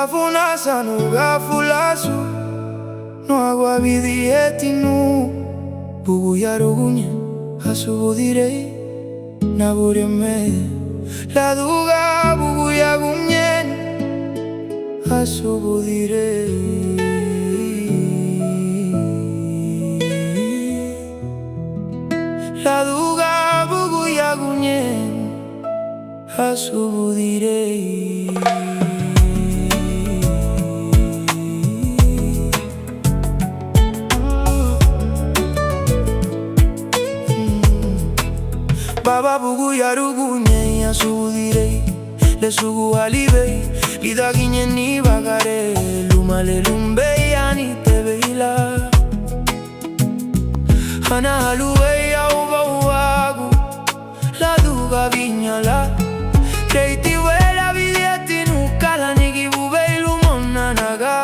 Kabafuna sanu gafulasu no agua vidietinu bugu yarugunya hasubudirei nabureme la duga bugu yagunyen hasubudirei la duga bugu yagunyen hasubudirei. Baba bugu yarugunye hasubudirei le sugu alibei lida ginye ni bagare lumale lumbe yani tebeila hana haluei auba uagu la duga viñala kreiti wela vidieti nukala nigi bubei lumona naga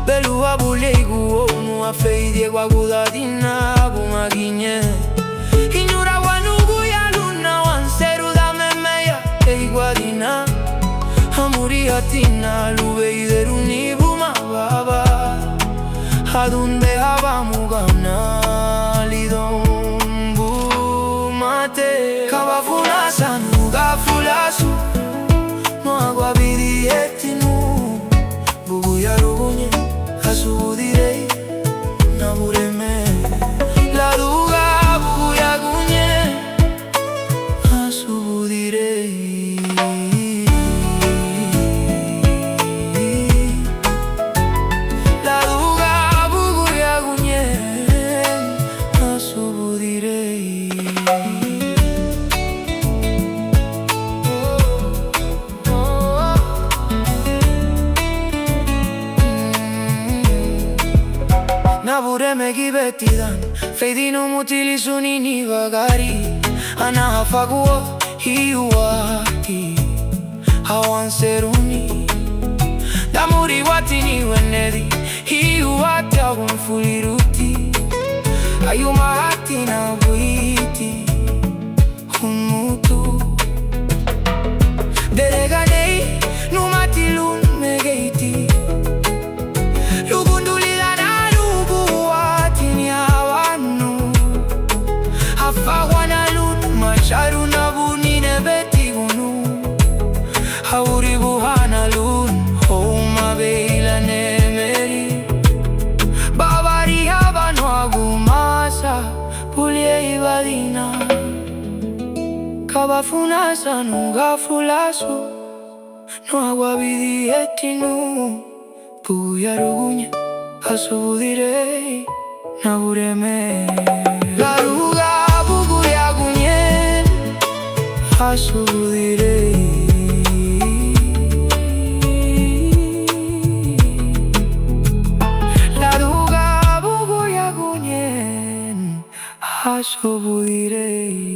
belua buleigu onu afei diego agudadina bumaginye inyura wanugu ya luna wanseru dame meya eiguadina amuri atina lubei deruni buma baba adunde habamu gana lidon bumate kabafuna sanu gafulasu no agua vidietinu bugu yarugunye hasubudirei nabureme la duga bugu yagunye hasubudirei la duga bugu yagunye hasubudirei. Nabureme gibetidan feidinu mutilisuni ni bagari ana hafaguo hiuati hawanseruni damuri watini wenedi hiuati agunfuliruti ayumahati na buiti humutu dereganei numatilun megeiti Sharu na bunine betigunu hauri buhana lun homa beila nemeri babari habano agumasa pulie ibadina kabafuna sanu gafulasu no agua vidietinu bugu yarugunya hasubudirei nabureme la duga bugu yagunyen hasubudirei la duga bugu yagunyen hasubudirei.